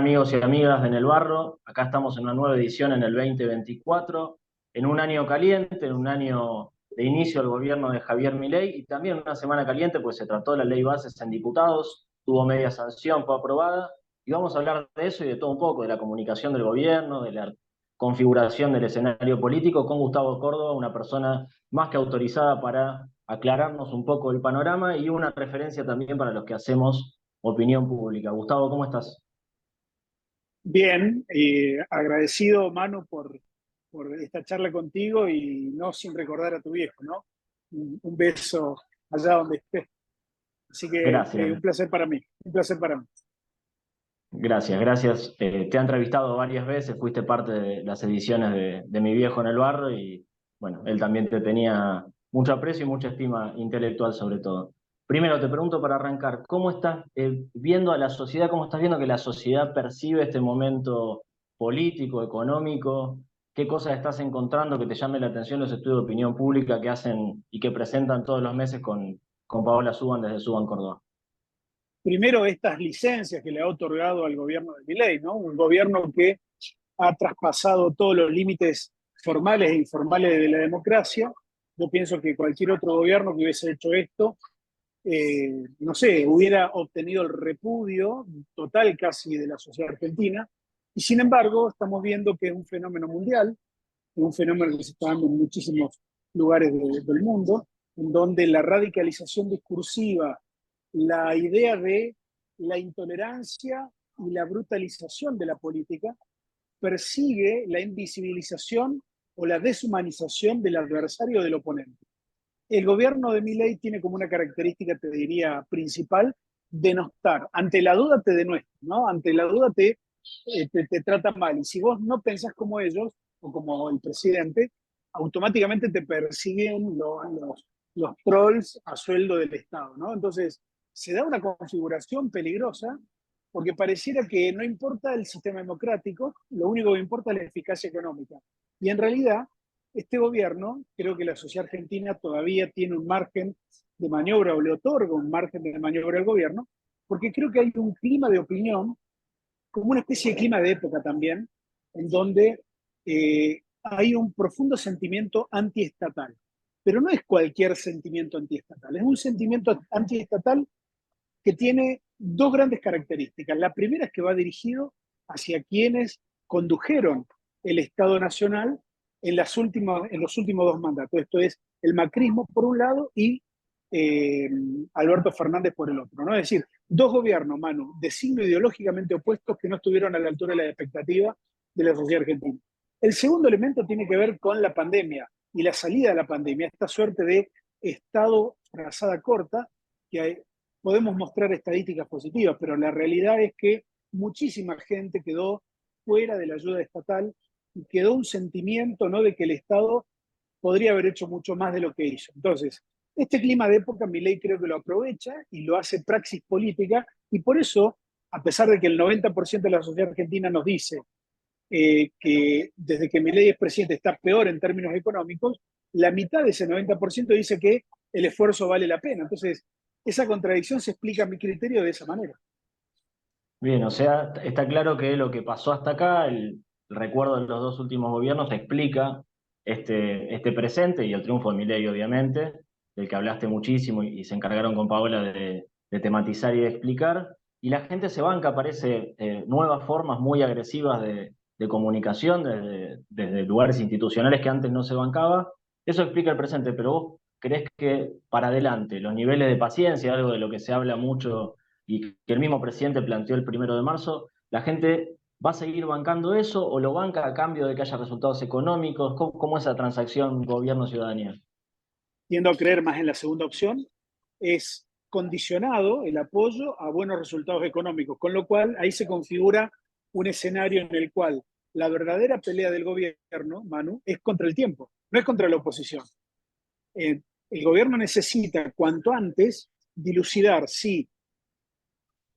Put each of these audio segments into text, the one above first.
Amigos y amigas de En el Barro? Acá estamos en una nueva edición en el 2024, en un año caliente, en un año de inicio del gobierno de Javier Milei y también una semana caliente, pues se trató la ley bases en diputados, tuvo media sanción, fue aprobada, y vamos a hablar de eso y de todo un poco, de la comunicación del gobierno, de la configuración del escenario político, con Gustavo Córdoba, una persona más que autorizada para aclararnos un poco el panorama y una referencia también para los que hacemos opinión pública. Gustavo, ¿cómo estás? Bien, agradecido, Manu, por esta charla contigo y no sin recordar a tu viejo, ¿no? Un beso allá donde esté. Así que un Gracias, placer para mí, un placer para mí. gracias. Te he entrevistado varias veces, fuiste parte de las ediciones de Mi Viejo en el Barro y bueno, él también te tenía mucho aprecio y mucha estima intelectual sobre todo. Primero te pregunto para arrancar, ¿cómo estás viendo a la sociedad, cómo estás viendo que la sociedad percibe este momento político, económico? ¿Qué cosas estás encontrando que te llame la atención los estudios de opinión pública que hacen y que presentan todos los meses con Paola Suban desde Suban Córdoba? Primero, estas licencias que le ha otorgado al gobierno de Milei, ¿no? Un gobierno que ha traspasado todos los límites formales e informales de la democracia. Yo pienso que cualquier otro gobierno que hubiese hecho esto no sé, hubiera obtenido el repudio total casi de la sociedad argentina. Y sin embargo, estamos viendo que es un fenómeno mundial, un fenómeno que se está dando en muchísimos lugares del mundo, en donde la radicalización discursiva, la idea de la intolerancia y la brutalización de la política persigue la invisibilización o la deshumanización del adversario o del oponente. El gobierno de Milei tiene como una característica, te diría, principal, denostar. Ante la duda te denuestra, ¿no? Ante la duda te trata mal. Y si vos no pensás como ellos, o como el presidente, automáticamente te persiguen los trolls a sueldo del Estado, ¿no? Entonces, se da una configuración peligrosa porque pareciera que no importa el sistema democrático, lo único que importa es la eficacia económica. Y en realidad, este gobierno, creo que la sociedad argentina todavía tiene un margen de maniobra o le otorga un margen de maniobra al gobierno, porque creo que hay un clima de opinión, como una especie de clima de época también, en donde hay un profundo sentimiento antiestatal. Pero no es cualquier sentimiento antiestatal, es un sentimiento antiestatal que tiene dos grandes características. La primera es que va dirigido hacia quienes condujeron el Estado Nacional en los últimos dos mandatos. Esto es el macrismo por un lado y eh, Alberto Fernández por el otro, ¿no? Es decir, dos gobiernos, Manu, de signo ideológicamente opuestos que no estuvieron a la altura de la expectativa de la sociedad argentina. El segundo elemento tiene que ver con la pandemia y la salida de la pandemia, esta suerte de estado frazada corta que podemos mostrar estadísticas positivas, pero la realidad es que muchísima gente quedó fuera de la ayuda estatal y quedó un sentimiento, ¿no?, de que el Estado podría haber hecho mucho más de lo que hizo. Entonces, este clima de época, Milei creo que lo aprovecha y lo hace praxis política, y por eso, a pesar de que el 90% de la sociedad argentina nos dice que desde que Milei es presidente está peor en términos económicos, la mitad de ese 90% dice que el esfuerzo vale la pena. Entonces, esa contradicción se explica a mi criterio de esa manera. Bien, o sea, está claro que lo que pasó hasta acá, el recuerdo de los dos últimos gobiernos explica este presente y el triunfo de Milei, obviamente, del que hablaste muchísimo y se encargaron con Paola de tematizar y de explicar. Y la gente se banca, parece, nuevas formas muy agresivas de comunicación desde lugares institucionales que antes no se bancaba. Eso explica el presente, pero vos creés que para adelante, los niveles de paciencia, algo de lo que se habla mucho y que el mismo presidente planteó el 1 de marzo, ¿la gente va a seguir bancando eso o lo banca a cambio de que haya resultados económicos? ¿Cómo es esa transacción gobierno-ciudadanía? Tiendo a creer más en la segunda opción, es condicionado el apoyo a buenos resultados económicos, con lo cual ahí se configura un escenario en el cual la verdadera pelea del gobierno, Manu, es contra el tiempo, no es contra la oposición. El gobierno necesita cuanto antes dilucidar si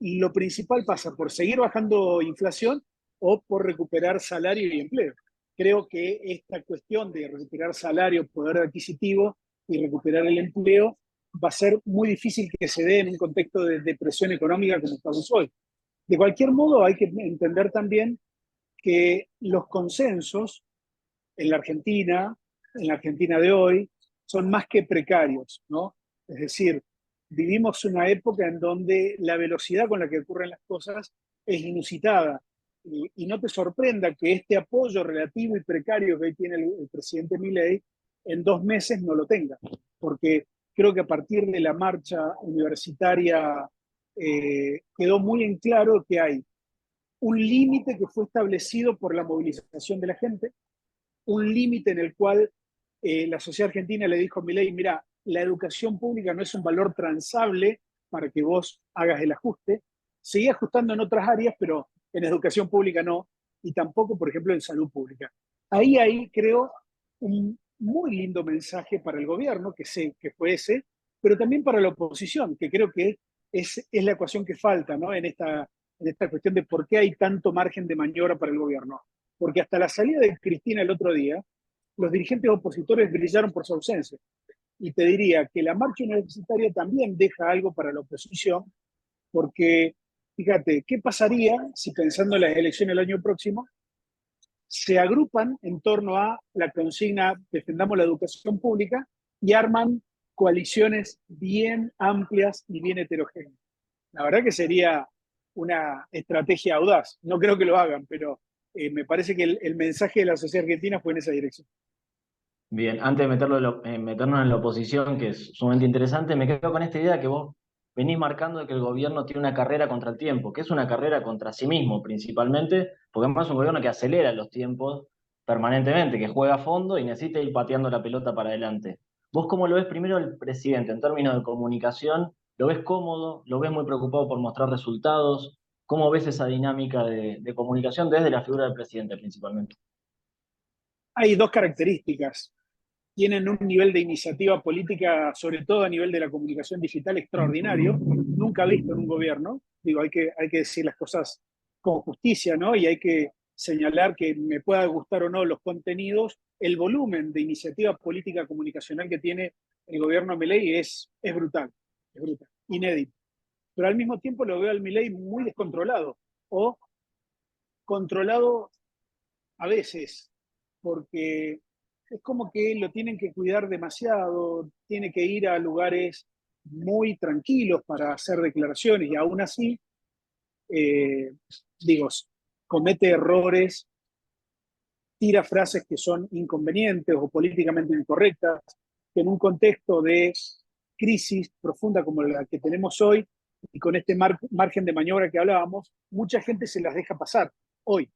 lo principal pasa por seguir bajando inflación o por recuperar salario y empleo. Creo que esta cuestión de recuperar salario, poder adquisitivo y recuperar el empleo va a ser muy difícil que se dé en un contexto de depresión económica como estamos hoy. De cualquier modo, hay que entender también que los consensos en en la Argentina de hoy, son más que precarios, ¿no? Es decir, vivimos una época en donde la velocidad con la que ocurren las cosas es inusitada. Y no te sorprenda que este apoyo relativo y precario que hoy tiene el presidente Milei en 2 meses no lo tenga, porque creo que a partir de la marcha universitaria quedó muy en claro que hay un límite que fue establecido por la movilización de la gente, un límite en el cual la sociedad argentina le dijo a Milei, mira, la educación pública no es un valor transable para que vos hagas el ajuste. Seguí ajustando en otras áreas, pero en educación pública no, y tampoco, por ejemplo, en salud pública. Ahí creo, un muy lindo mensaje para el gobierno, que sé que fue ese, pero también para la oposición, que creo que es la ecuación que falta, ¿no? En esta cuestión de por qué hay tanto margen de maniobra para el gobierno. Porque hasta la salida de Cristina el otro día, los dirigentes opositores brillaron por su ausencia. Y te diría que la marcha universitaria también deja algo para la oposición, porque fíjate, ¿qué pasaría si pensando en las elecciones el año próximo se agrupan en torno a la consigna defendamos la educación pública y arman coaliciones bien amplias y bien heterogéneas? La verdad que sería una estrategia audaz. No creo que lo hagan, pero me parece que el mensaje de la sociedad argentina fue en esa dirección. Bien, antes de meternos en la oposición, que es sumamente interesante, me quedo con esta idea que vos venís marcando de que el gobierno tiene una carrera contra el tiempo, que es una carrera contra sí mismo principalmente, porque además es un gobierno que acelera los tiempos permanentemente, que juega a fondo y necesita ir pateando la pelota para adelante. ¿Vos cómo lo ves primero el presidente en términos de comunicación? ¿Lo ves cómodo? ¿Lo ves muy preocupado por mostrar resultados? ¿Cómo ves esa dinámica de comunicación desde la figura del presidente principalmente? Hay dos características. Tienen un nivel de iniciativa política, sobre todo a nivel de la comunicación digital, extraordinario, nunca visto en un gobierno. Digo, hay que decir las cosas con justicia, ¿no? Y hay que señalar que me pueda gustar o no los contenidos, el volumen de iniciativa política comunicacional que tiene el gobierno Milei es brutal, inédito. Pero al mismo tiempo lo veo al Milei muy descontrolado, o controlado a veces, porque es como que lo tienen que cuidar demasiado, tiene que ir a lugares muy tranquilos para hacer declaraciones y aún así, eh, digo, comete errores, tira frases que son inconvenientes o políticamente incorrectas, que en un contexto de crisis profunda como la que tenemos hoy y con este margen de maniobra que hablábamos, mucha gente se las deja pasar hoy,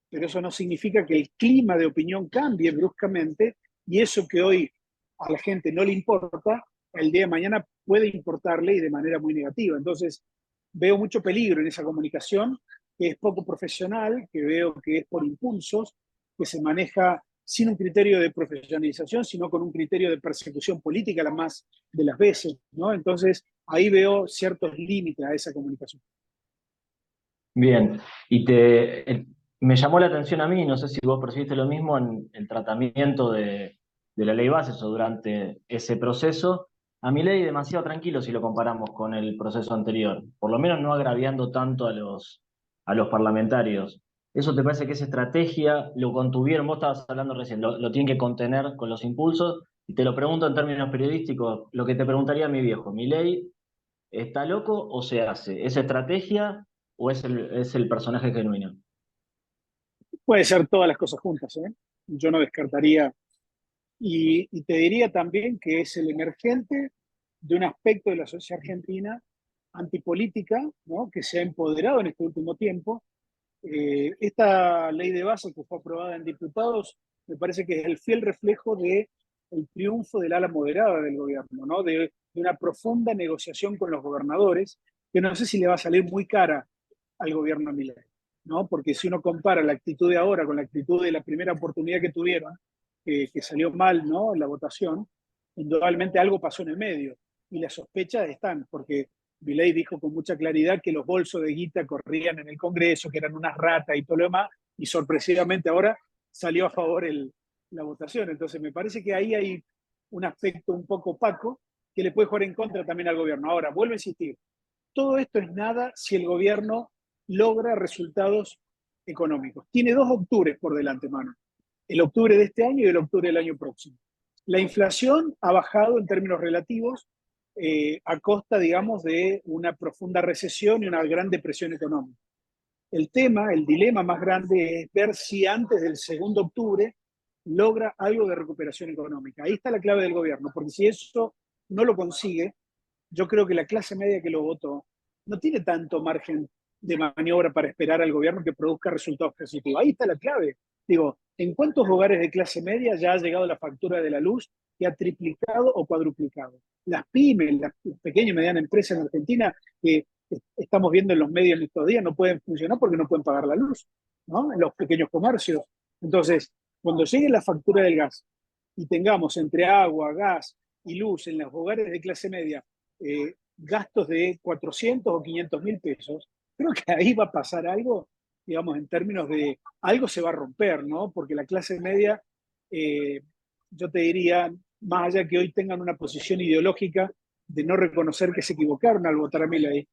pero eso no significa que el clima de opinión cambie bruscamente y eso que hoy a la gente no le importa, el día de mañana puede importarle y de manera muy negativa. Entonces, veo mucho peligro en esa comunicación, que es poco profesional, que veo que es por impulsos, que se maneja sin un criterio de profesionalización, sino con un criterio de persecución política la más de las veces, ¿no? Entonces, ahí veo ciertos límites a esa comunicación. Bien, me llamó la atención a mí, no sé si vos percibiste lo mismo en el tratamiento de la ley bases o durante ese proceso. A mi ley demasiado tranquilo si lo comparamos con el proceso anterior, por lo menos no agraviando tanto a a los parlamentarios. ¿Eso te parece que esa estrategia lo contuvieron? Vos estabas hablando recién, lo tienen que contener con los impulsos, y te lo pregunto en términos periodísticos, lo que te preguntaría a mi viejo, ¿mi ley está loco o se hace? ¿Es estrategia o es el personaje genuino? Puede ser todas las cosas juntas, ¿eh? Yo no descartaría. Y te diría también que es el emergente de un aspecto de la sociedad argentina antipolítica, ¿no? Que se ha empoderado en este último tiempo. Esta ley de base que fue aprobada en diputados me parece que es el fiel reflejo de el triunfo del ala moderada del gobierno, ¿no? De una profunda negociación con los gobernadores, que no sé si le va a salir muy cara al gobierno Milei, ¿no? Porque si uno compara la actitud de ahora con la actitud de la primera oportunidad que tuvieron, que salió mal, ¿no? En la votación, indudablemente algo pasó en el medio y las sospechas están, porque Milei dijo con mucha claridad que los bolsos de guita corrían en el Congreso, que eran unas ratas y todo lo demás, y sorpresivamente ahora salió a favor la votación. Entonces me parece que ahí hay un aspecto un poco opaco que le puede jugar en contra también al gobierno. Ahora, vuelvo a insistir, todo esto es nada si el gobierno logra resultados económicos. Tiene 2 octubres por delante, mano. El octubre de este año y el octubre del año próximo. La inflación ha bajado en términos relativos a costa, digamos, de una profunda recesión y una gran depresión económica. El tema, el dilema más grande es ver si antes del 2 de octubre logra algo de recuperación económica. Ahí está la clave del gobierno, porque si eso no lo consigue, yo creo que la clase media que lo votó no tiene tanto margen de maniobra para esperar al gobierno que produzca resultados positivos. Ahí está la clave. Digo, ¿en cuántos hogares de clase media ya ha llegado la factura de la luz que ha triplicado o cuadruplicado? Las pymes, las pequeñas y medianas empresas en Argentina, que estamos viendo en los medios en estos días, no pueden funcionar porque no pueden pagar la luz, ¿no? En los pequeños comercios. Entonces, cuando llegue la factura del gas y tengamos entre agua, gas y luz en los hogares de clase media gastos de 400 o 500 mil pesos, creo que ahí va a pasar algo, digamos, en términos de algo se va a romper, ¿no? Porque la clase media, eh, yo te diría, más allá que hoy tengan una posición ideológica de no reconocer que se equivocaron al votar a Milei,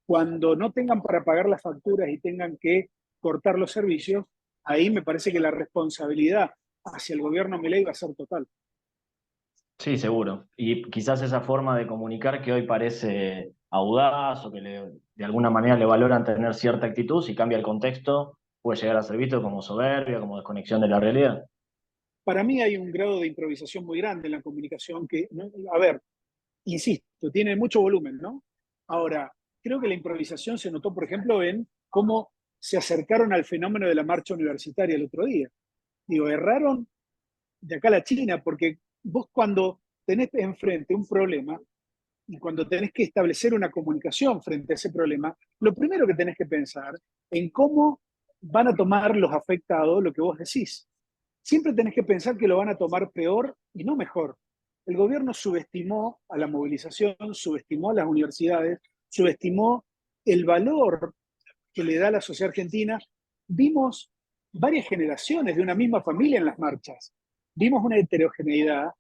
cuando no tengan para pagar las facturas y tengan que cortar los servicios, ahí me parece que la responsabilidad hacia el gobierno Milei va a ser total. Sí, seguro. Y quizás esa forma de comunicar que hoy parece audaz o que de alguna manera le valoran tener cierta actitud, si cambia el contexto, puede llegar a ser visto como soberbia, como desconexión de la realidad. Para mí hay un grado de improvisación muy grande en la comunicación que, ¿no? A ver, insisto, tiene mucho volumen, ¿no? Ahora, creo que la improvisación se notó, por ejemplo, en cómo se acercaron al fenómeno de la marcha universitaria el otro día. Digo, erraron de acá a la China, porque vos cuando tenés enfrente un problema y cuando tenés que establecer una comunicación frente a ese problema, lo primero que tenés que pensar en cómo van a tomar los afectados lo que vos decís. Siempre tenés que pensar que lo van a tomar peor y no mejor. El gobierno subestimó a la movilización, subestimó a las universidades, subestimó el valor que le da a la sociedad argentina. Vimos varias generaciones de una misma familia en las marchas. Vimos una heterogeneidad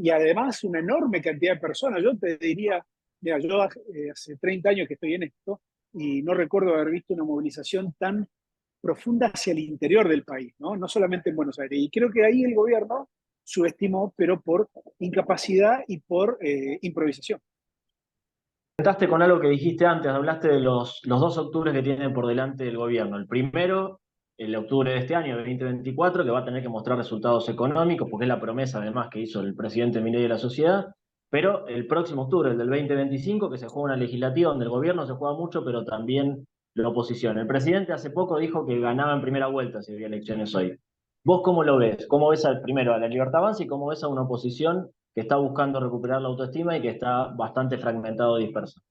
y además una enorme cantidad de personas. Yo te diría, mira, yo hace 30 años que estoy en esto y no recuerdo haber visto una movilización tan profunda hacia el interior del país, ¿no? No solamente en Buenos Aires. Y creo que ahí el gobierno subestimó, pero por incapacidad y por improvisación. Contaste con algo que dijiste antes, hablaste de los 2 octubres que tiene por delante el gobierno. El primero, el octubre de este año, de 2024, que va a tener que mostrar resultados económicos, porque es la promesa además que hizo el presidente Milei de la sociedad. Pero el próximo octubre, el del 2025, que se juega una legislativa donde el gobierno se juega mucho, pero también la oposición. El presidente hace poco dijo que ganaba en primera vuelta si había elecciones hoy. ¿Vos cómo lo ves? ¿Cómo ves primero a la Libertad Avanza y cómo ves a una oposición que está buscando recuperar la autoestima y que está bastante fragmentado y disperso?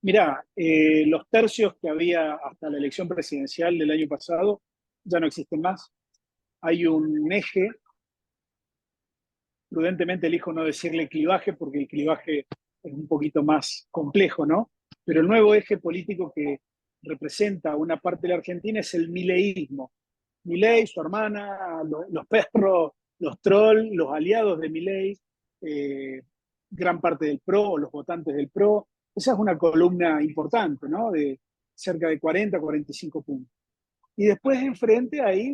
Mirá, los tercios que había hasta la elección presidencial del año pasado ya no existen más. Hay un eje, prudentemente elijo no decirle clivaje porque el clivaje es un poquito más complejo, ¿no? Pero el nuevo eje político que representa una parte de la Argentina es el mileísmo. Milei, su hermana, los perros, los trolls, los aliados de Milei, eh, gran parte del PRO, los votantes del PRO. Esa es una columna importante, ¿no? De cerca de 40, 45 puntos. Y después enfrente hay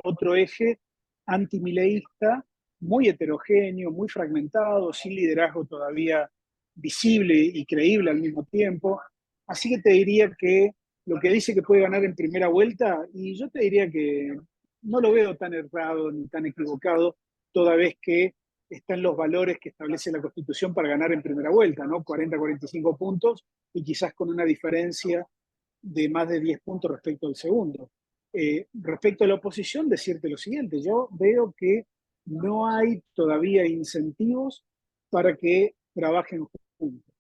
otro eje antimileísta muy heterogéneo, muy fragmentado, sin liderazgo todavía visible y creíble al mismo tiempo. Así que te diría que lo que dice que puede ganar en primera vuelta, y yo te diría que no lo veo tan errado ni tan equivocado, toda vez que están los valores que establece la Constitución para ganar en primera vuelta, ¿no? 40, 45 puntos y quizás con una diferencia de más de 10 puntos respecto al segundo. Respecto a la oposición, decirte lo siguiente, yo veo que no hay todavía incentivos para que trabajen juntos.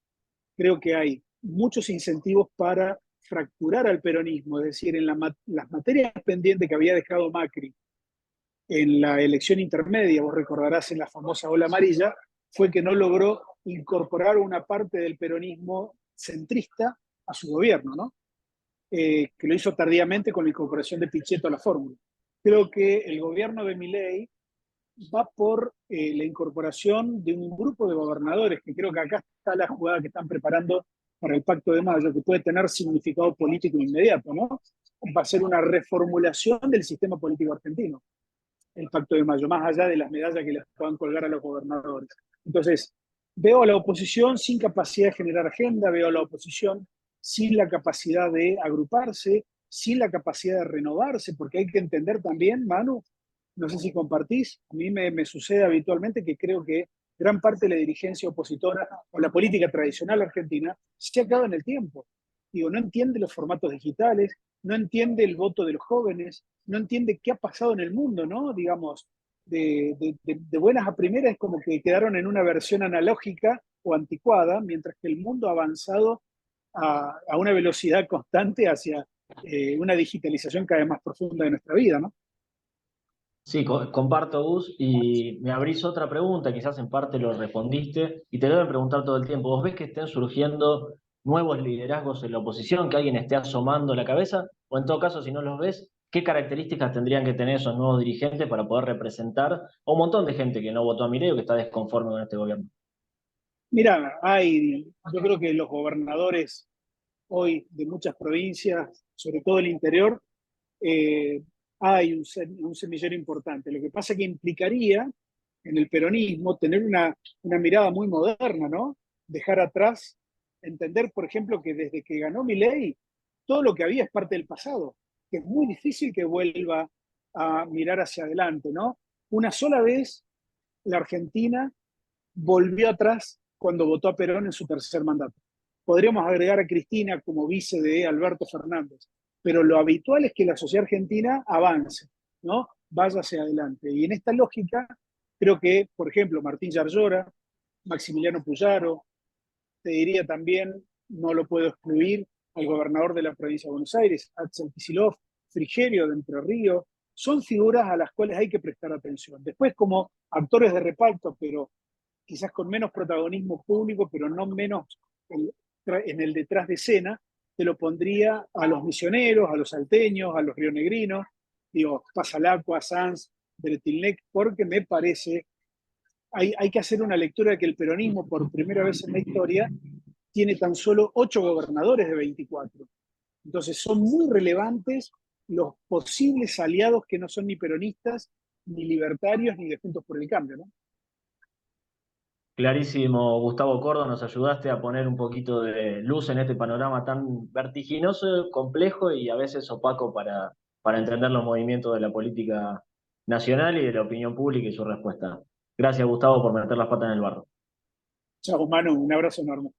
Creo que hay muchos incentivos para fracturar al peronismo, es decir, en las materias pendientes que había dejado Macri en la elección intermedia, vos recordarás en la famosa ola amarilla, fue que no logró incorporar una parte del peronismo centrista a su gobierno, ¿no? Que lo hizo tardíamente con la incorporación de Pichetto a la fórmula. Creo que el gobierno de Milei va por la incorporación de un grupo de gobernadores, que creo que acá está la jugada que están preparando para el Pacto de Mayo, que puede tener significado político inmediato, ¿no? Va a ser una reformulación del sistema político argentino, el Pacto de Mayo, más allá de las medallas que les puedan colgar a los gobernadores. Entonces, veo a la oposición sin capacidad de generar agenda, veo a la oposición sin la capacidad de agruparse, sin la capacidad de renovarse, porque hay que entender también, Manu, no sé si compartís, a mí me sucede habitualmente que creo que gran parte de la dirigencia opositora o la política tradicional argentina se acaba en el tiempo. Digo, no entiende los formatos digitales, no entiende el voto de los jóvenes, no entiende qué ha pasado en el mundo, ¿no? Digamos, de buenas a primeras es como que quedaron en una versión analógica o anticuada, mientras que el mundo ha avanzado a una velocidad constante hacia una digitalización cada vez más profunda de nuestra vida, ¿no? Sí, comparto, Gus, y me abrís otra pregunta, quizás en parte lo respondiste, y te lo deben preguntar todo el tiempo. ¿Vos ves que estén surgiendo nuevos liderazgos en la oposición, que alguien esté asomando la cabeza? O en todo caso, si no los ves, ¿qué características tendrían que tener esos nuevos dirigentes para poder representar a un montón de gente que no votó a Milei o que está desconforme con este gobierno? Mira, yo creo que los gobernadores hoy de muchas provincias, sobre todo el interior, eh, hay un semillero importante. Lo que pasa es que implicaría en el peronismo tener una mirada muy moderna, ¿no? Dejar atrás, entender, por ejemplo, que desde que ganó Milei, todo lo que había es parte del pasado, que es muy difícil que vuelva a mirar hacia adelante, ¿no? Una sola vez la Argentina volvió atrás cuando votó a Perón en su tercer mandato. Podríamos agregar a Cristina como vice de Alberto Fernández, pero lo habitual es que la sociedad argentina avance, ¿no? Vaya hacia adelante. Y en esta lógica, creo que, por ejemplo, Martín Yarlora, Maximiliano Puyaro, te diría también, no lo puedo excluir, al gobernador de la provincia de Buenos Aires, Axel Kicillof, Frigerio de Entre Ríos, son figuras a las cuales hay que prestar atención. Después, como actores de reparto, pero quizás con menos protagonismo público, pero no menos en el detrás de escena, te lo pondría a los misioneros, a los salteños, a los rionegrinos, digo, Pasalacqua, Sanz, Bretilnec, porque me parece, hay que hacer una lectura de que el peronismo, por primera vez en la historia, tiene tan solo 8 gobernadores de 24. Entonces son muy relevantes los posibles aliados que no son ni peronistas, ni libertarios, ni de Juntos por el Cambio, ¿no? Clarísimo, Gustavo Córdoba, nos ayudaste a poner un poquito de luz en este panorama tan vertiginoso, complejo y a veces opaco para entender los movimientos de la política nacional y de la opinión pública y su respuesta. Gracias, Gustavo, por meter las patas en el barro. Chao, Manu, un abrazo enorme.